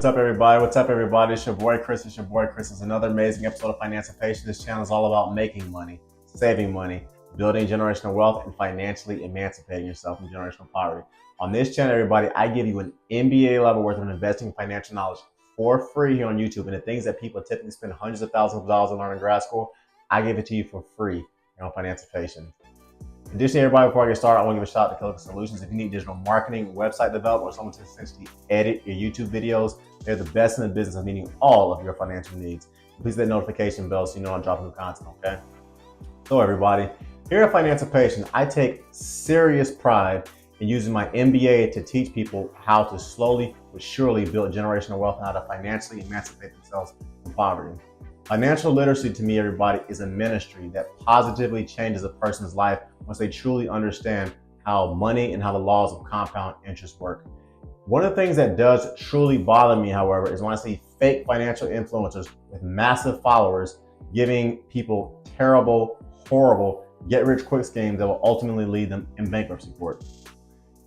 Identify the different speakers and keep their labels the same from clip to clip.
Speaker 1: What's up, everybody? What's up, everybody? It's your boy Chris. It's another amazing episode of Financipation. This channel is all about making money, saving money, building generational wealth, and financially emancipating yourself from generational poverty. On this channel, everybody, I give you an MBA level worth of investing financial knowledge for free here on YouTube. And the things that people typically spend hundreds of thousands of dollars to learn in grad school, I give it to you for free here on Financipation. Additionally, everybody, before I get started, I want to give a shout out to Calico Solutions. If you need digital marketing, website development, or someone to essentially edit your YouTube videos, they're the best in the business of meeting all of your financial needs. Please hit that notification bell so you know I'm dropping new content, okay? So everybody, here at Financipation, I take serious pride in using my MBA to teach people how to slowly but surely build generational wealth and how to financially emancipate themselves from poverty. Financial literacy, to me, everybody, is a ministry that positively changes a person's life once they truly understand how money and how the laws of compound interest work. One of the things that does truly bother me, however, is when I see fake financial influencers with massive followers giving people terrible, horrible, get-rich-quick schemes that will ultimately lead them in bankruptcy court.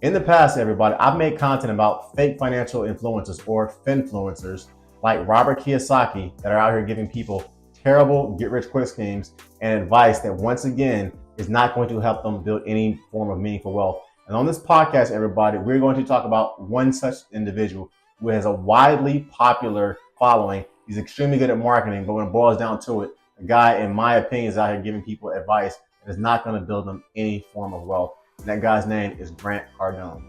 Speaker 1: In the past, everybody, I've made content about fake financial influencers or finfluencers like Robert Kiyosaki that are out here giving people terrible get-rich-quick schemes and advice that, once again, is not going to help them build any form of meaningful wealth. And on this podcast, everybody, we're going to talk about one such individual who has a widely popular following. He's extremely good at marketing, but when it boils down to it, the guy, in my opinion, is out here giving people advice that is not going to build them any form of wealth. And that guy's name is GrantCardone.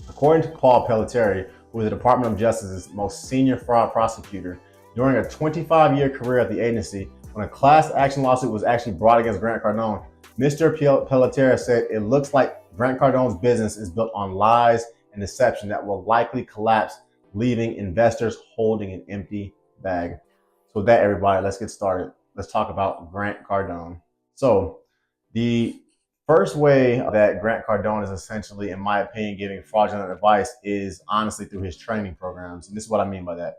Speaker 1: According to Paul Predatory, who is the Department of Justice's most senior fraud prosecutor, during a 25-year career at the agency, when a class action lawsuit was actually brought against GrantCardone, Mr. Predatory said it looks like GrantCardone's business is built on lies and deception that will likely collapse, leaving investors holding an empty bag. So with that, everybody, let's get started. Let's talk about GrantCardone. So the first way that GrantCardone is essentially, in my opinion, giving fraudulent advice is honestly through his training programs. And this is what I mean by that.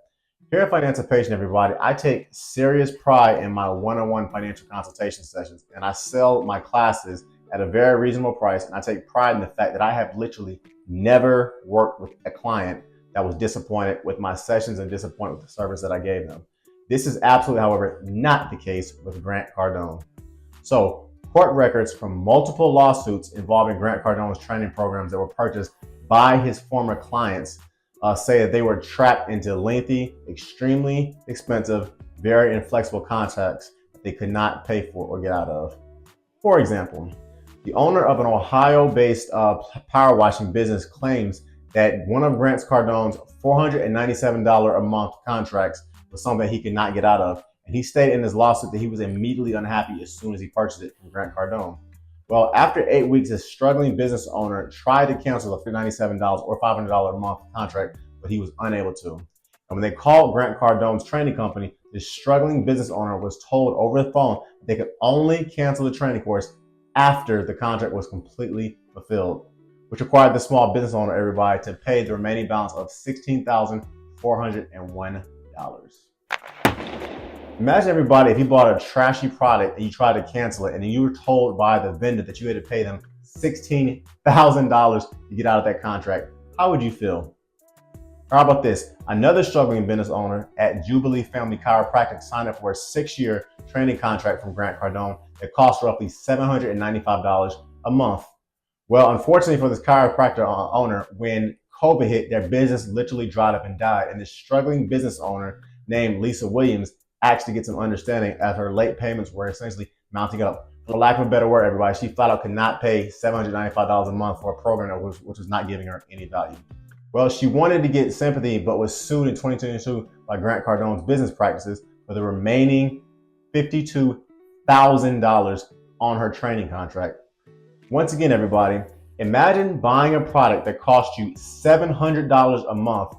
Speaker 1: Here at Financipation, everybody, I take serious pride in my one-on-one financial consultation sessions, and I sell my classes at a very reasonable price. And I take pride in the fact that I have literally never worked with a client that was disappointed with my sessions and disappointed with the service that I gave them. This is absolutely, however, not the case with GrantCardone. So court records from multiple lawsuits involving GrantCardone's training programs that were purchased by his former clients say that they were trapped into lengthy, extremely expensive, very inflexible contracts that they could not pay for or get out of. For example, the owner of an Ohio-based power washing business claims that one of GrantCardone's $497 a month contracts was something that he could not get out of. And he stated in his lawsuit that he was immediately unhappy as soon as he purchased it from GrantCardone. Well, after 8 weeks, this struggling business owner tried to cancel the $497 or $500 a month contract, but he was unable to. And when they called GrantCardone's training company, this struggling business owner was told over the phone that they could only cancel the training course after the contract was completely fulfilled, which required the small business owner, everybody, to pay the remaining balance of $16,401. Imagine, everybody, if you bought a trashy product and you tried to cancel it, and then you were told by the vendor that you had to pay them $16,000 to get out of that contract. How would you feel? Or how about this? Another struggling business owner at Jubilee Family Chiropractic signed up for a 6-year training contract from GrantCardone that cost roughly $795 a month. Well, unfortunately for this chiropractor owner, when COVID hit, their business literally dried up and died. And this struggling business owner named Lisa Williams actually get some understanding as her late payments were essentially mounting up. For lack of a better word, everybody, she flat out could not pay $795 a month for a program which was not giving her any value. Well, she wanted to get sympathy, but was sued in 2022 by GrantCardone's business practices for the remaining $52,000 on her training contract. Once again, everybody, imagine buying a product that cost you $700 a month,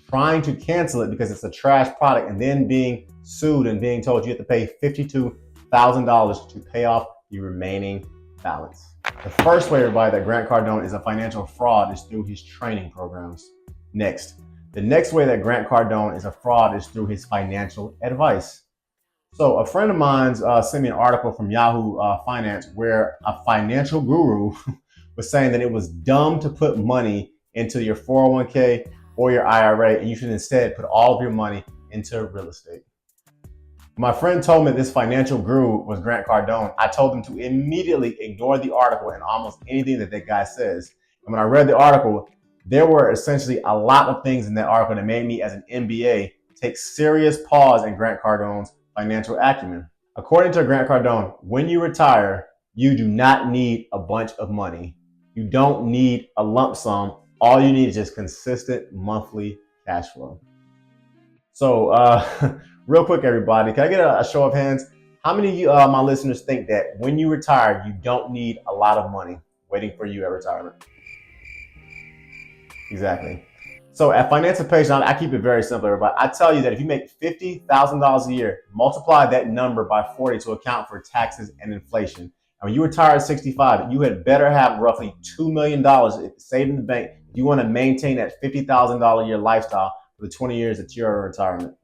Speaker 1: trying to cancel it because it's a trash product, and then being sued and being told you have to pay $52,000 to pay off the remaining balance. The first way, everybody, that GrantCardone is a financial fraud is through his training programs. The next way that GrantCardone is a fraud is through his financial advice. So a friend of mine sent me an article from Yahoo Finance where a financial guru was saying that it was dumb to put money into your 401k or your IRA, and you should instead put all of your money into real estate. My friend told me this financial guru was Grant Cardone. I told him to immediately ignore the article and almost anything that guy says. And when I read the article, there were essentially a lot of things in that article that made me, as an MBA, take serious pause in Grant Cardone's financial acumen. According to Grant Cardone, when you retire, you do not need a bunch of money. You don't need a lump sum. All you need is just consistent monthly cash flow. So, real quick, everybody, can I get a show of hands? How many of you, my listeners, think that when you retire, you don't need a lot of money waiting for you at retirement? Exactly. So at Financipation, I keep it very simple, everybody. I tell you that if you make $50,000 a year, multiply that number by 40 to account for taxes and inflation. And when you retire at 65, you had better have roughly $2 million saved in the bank if you want to maintain that $50,000 a year lifestyle for the 20 years that you're in retirement.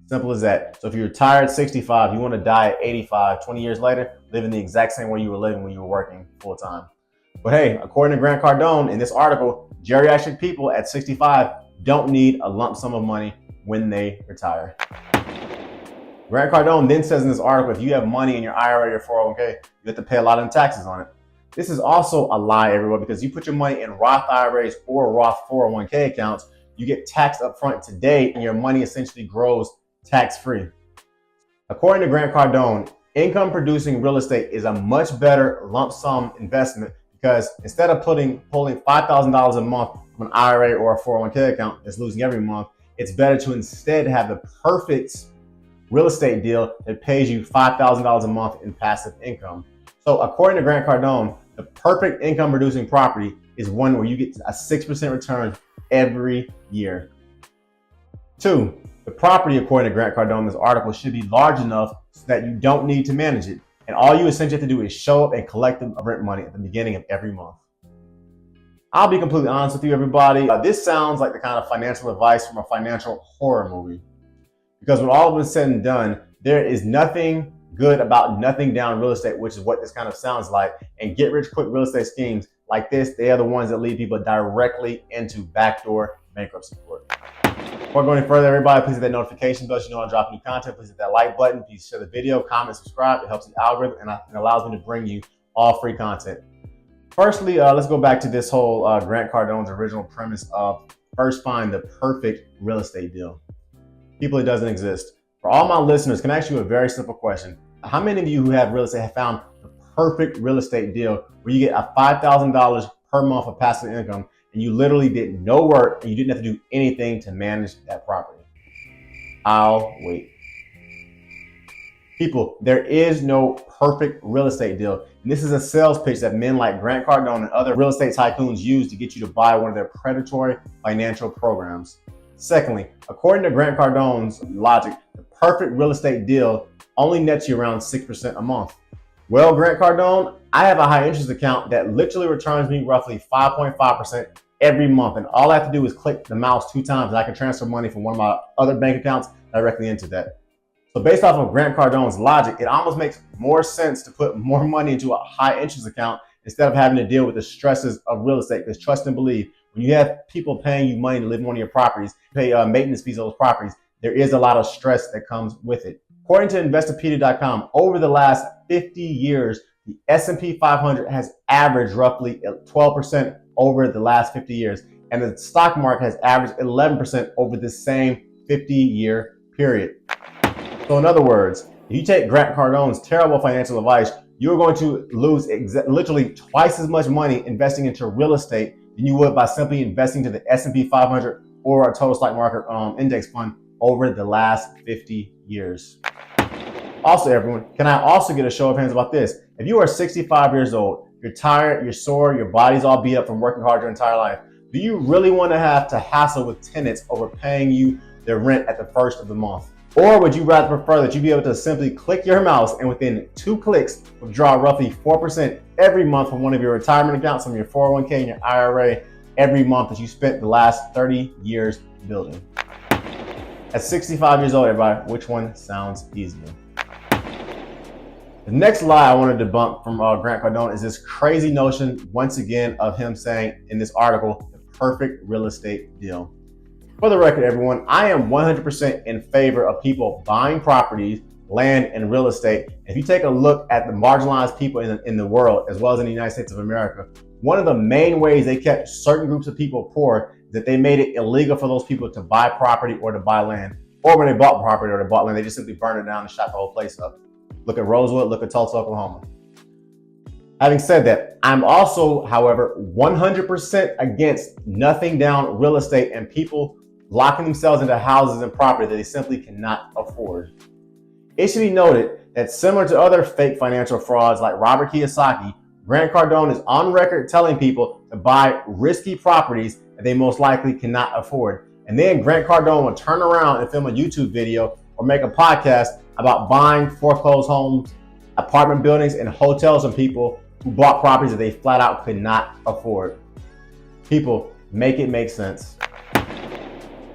Speaker 1: Simple as that. So if you retire at 65, you want to die at 85, 20 years later, living the exact same way you were living when you were working full time. But hey, according to Grant Cardone in this article, geriatric people at 65 don't need a lump sum of money when they retire. Grant Cardone then says in this article, if you have money in your IRA or 401k, you have to pay a lot of taxes on it. This is also a lie, everyone, because you put your money in Roth IRAs or Roth 401k accounts, you get taxed up front today, and your money essentially grows tax-free. According to Grant Cardone, income producing real estate is a much better lump sum investment, because instead of pulling $5,000 a month from an IRA or a 401k account that's losing every month, it's better to instead have the perfect real estate deal that pays you $5,000 a month in passive income. So according to Grant Cardone, the perfect income producing property is one where you get a 6% return every year. 2, the property, according to Grant Cardone in this article, should be large enough so that you don't need to manage it. And all you essentially have to do is show up and collect the rent money at the beginning of every month. I'll be completely honest with you, everybody. This sounds like the kind of financial advice from a financial horror movie. Because when all of it is said and done, there is nothing good about nothing down real estate, which is what this kind of sounds like. And get rich quick real estate schemes like this, they are the ones that lead people directly into backdoor bankruptcy court. Before going any further, everybody, please hit that notification bell so you know I drop new content. Please hit that like button. Please share the video, comment, subscribe. It helps the algorithm and it allows me to bring you all free content. Firstly, let's go back to this whole Grant Cardone's original premise of first find the perfect real estate deal. People, it doesn't exist. For all my listeners, can I ask you a very simple question? How many of you who have real estate have found the perfect real estate deal where you get a $5,000 per month of passive income and you literally did no work and you didn't have to do anything to manage that property? I'll wait. People, there is no perfect real estate deal. And this is a sales pitch that men like Grant Cardone and other real estate tycoons use to get you to buy one of their predatory financial programs. Secondly, according to Grant Cardone's logic, the perfect real estate deal only nets you around 6% a month. Well, Grant Cardone, I have a high interest account that literally returns me roughly 5.5% every month. And all I have to do is click the mouse 2 times and I can transfer money from one of my other bank accounts directly into that. So based off of Grant Cardone's logic, it almost makes more sense to put more money into a high interest account instead of having to deal with the stresses of real estate. Because trust and believe, when you have people paying you money to live in one of your properties, pay maintenance fees on those properties, there is a lot of stress that comes with it. According to Investopedia.com, over the last 50 years, the S&P 500 has averaged roughly 12% over the last 50 years, and the stock market has averaged 11% over the same 50-year period. So in other words, if you take Grant Cardone's terrible financial advice, you're going to lose literally twice as much money investing into real estate than you would by simply investing to the S&P 500 or a total stock market index fund over the last 50 years. Also, everyone, can I also get a show of hands about this? If you are 65 years old, you're tired, you're sore, your body's all beat up from working hard your entire life, do you really want to have to hassle with tenants over paying you their rent at the first of the month? Or would you rather prefer that you be able to simply click your mouse and within 2 clicks withdraw roughly 4% every month from one of your retirement accounts, from your 401k and your IRA every month that you spent the last 30 years building? At 65 years old, everybody, which one sounds easier? The next lie I want to debunk from Grant Cardone is this crazy notion, once again, of him saying in this article, the perfect real estate deal. For the record, everyone, I am 100% in favor of people buying properties, land, and real estate. If you take a look at the marginalized people in the world, as well as in the United States of America, one of the main ways they kept certain groups of people poor is that they made it illegal for those people to buy property or to buy land. Or when they bought property or they bought land, they just simply burned it down and shot the whole place up. Look at Rosewood, look at Tulsa, Oklahoma. Having said that, I'm also, however, 100% against nothing down real estate and people locking themselves into houses and property that they simply cannot afford. It should be noted that similar to other fake financial frauds like Robert Kiyosaki, GrantCardone is on record telling people to buy risky properties that they most likely cannot afford. And then GrantCardone will turn around and film a YouTube video or make a podcast about buying foreclosed homes, apartment buildings, and hotels from people who bought properties that they flat out could not afford. People, make it make sense.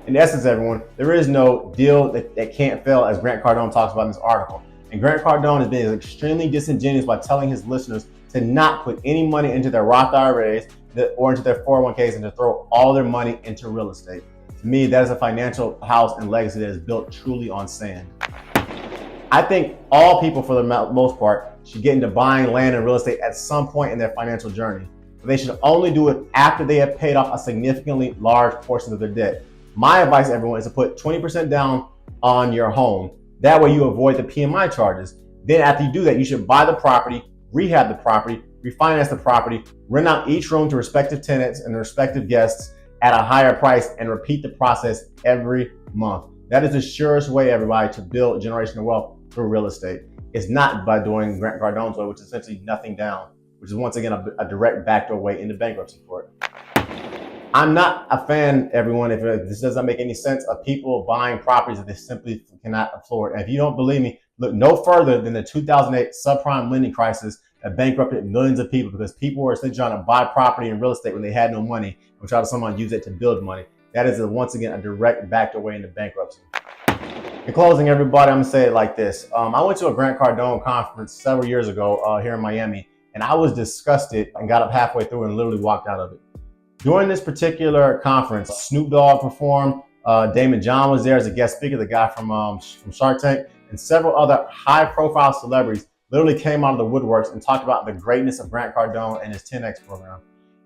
Speaker 1: In essence, everyone, there is no deal that can't fail, as GrantCardone talks about in this article. And GrantCardone has been extremely disingenuous by telling his listeners to not put any money into their Roth IRAs or into their 401ks and to throw all their money into real estate. To me, that is a financial house and legacy that is built truly on sand. I think all people, for the most part, should get into buying land and real estate at some point in their financial journey. But they should only do it after they have paid off a significantly large portion of their debt. My advice, everyone, is to put 20% down on your home. That way you avoid the PMI charges. Then after you do that, you should buy the property, rehab the property, refinance the property, rent out each room to respective tenants and the respective guests at a higher price, and repeat the process every month. That is the surest way, everybody, to build generational wealth through real estate. It's not by doing GrantCardone's way, which is essentially nothing down, which is once again a direct backdoor way into bankruptcy court. I'm not a fan, everyone, if this doesn't make any sense, of people buying properties that they simply cannot afford. And if you don't believe me, look no further than the 2008 subprime lending crisis that bankrupted millions of people because people were essentially trying to buy property and real estate when they had no money and try to somehow use it to build money. That is, once again, a direct backdoor way into bankruptcy. In closing, everybody, I'm going to say it like this. I went to a GrantCardone conference several years ago here in Miami, and I was disgusted and got up halfway through and literally walked out of it. During this particular conference, Snoop Dogg performed, Damon John was there as a guest speaker, the guy from Shark Tank, and several other high-profile celebrities literally came out of the woodworks and talked about the greatness of GrantCardone and his 10X program.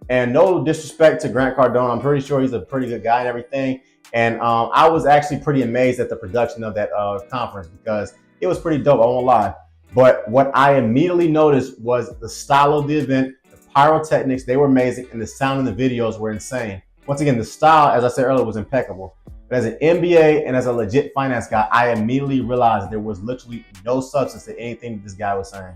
Speaker 1: And no disrespect to GrantCardone, I'm pretty sure he's a pretty good guy and everything. And I was actually pretty amazed at the production of that conference because it was pretty dope, I won't lie. But what I immediately noticed was the style of the event, the pyrotechnics, they were amazing, and the sound in the videos were insane. Once again, the style, as I said earlier, was impeccable. But as an MBA and as a legit finance guy, I immediately realized there was literally no substance to anything this guy was saying.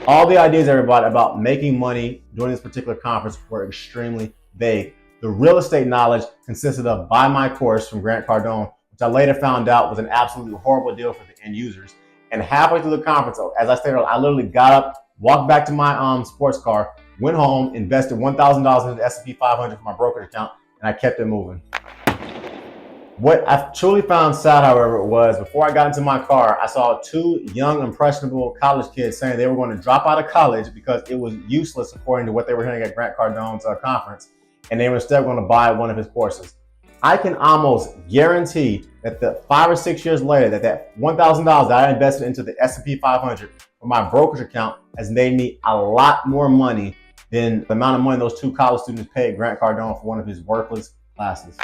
Speaker 1: All the ideas, everybody, about making money during this particular conference were extremely vague. The real estate knowledge consisted of buy my course from GrantCardone, which I later found out was an absolutely horrible deal for the end users. And halfway through the conference, as I stated, I literally got up, walked back to my sports car, went home, invested $1,000 into the S&P 500 for my brokerage account, and I kept it moving. What I truly found sad, however, was before I got into my car, I saw two young, impressionable college kids saying they were going to drop out of college because it was useless according to what they were hearing at GrantCardone's conference, and they were instead going to buy one of his courses. I can almost guarantee that the 5 or 6 years later, that $1,000 that I invested into the S&P 500 for my brokerage account has made me a lot more money than the amount of money those two college students paid GrantCardone for one of his worthless classes.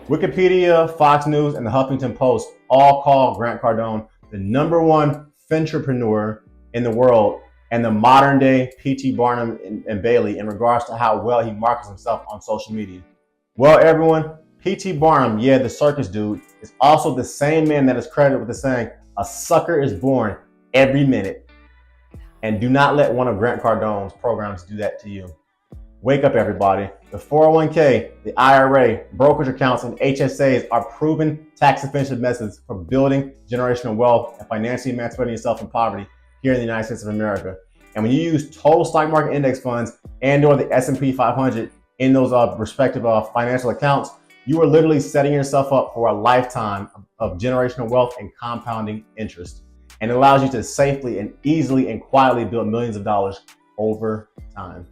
Speaker 1: Wikipedia, Fox News, and the Huffington Post all call GrantCardone the #1 entrepreneur in the world and the modern day P.T. Barnum and Bailey in regards to how well he markets himself on social media. Well, everyone, P.T. Barnum, yeah, the circus dude, is also the same man that is credited with the saying, "A sucker is born every minute." And do not let one of GrantCardone's programs do that to you. Wake up, everybody. The 401k, the IRA, brokerage accounts, and HSAs are proven tax-efficient methods for building generational wealth and financially emancipating yourself from poverty here in the United States of America. And when you use total stock market index funds and or the S&P 500 in those respective financial accounts, you are literally setting yourself up for a lifetime of generational wealth and compounding interest. And it allows you to safely and easily and quietly build millions of dollars over time.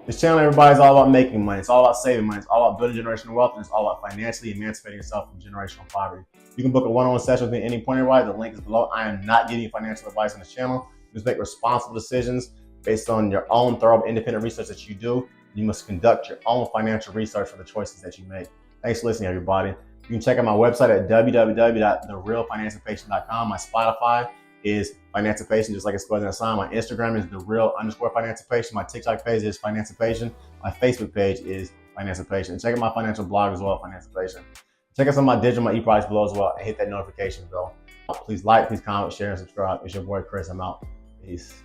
Speaker 1: This channel, everybody, is all about making money. It's all about saving money. It's all about building generational wealth, and it's all about financially emancipating yourself from generational poverty. You can book a one-on-one session with me at any point, everybody. The link is below. I am not giving you financial advice on this channel. Just make responsible decisions based on your own thorough independent research that you do. You must conduct your own financial research for the choices that you make. Thanks for listening, everybody. You can check out my website at www.therealfinancipation.com. My Spotify is Financipation, just like it's spelled in the sign. My Instagram is _Financipation. My TikTok page is Financipation. My Facebook page is Financipation. And check out my financial blog as well, Financipation. Check out some of my digital, my e-products below as well, and hit that notification bell. Please like, please comment, share, and subscribe. It's your boy Chris. I'm out. Peace.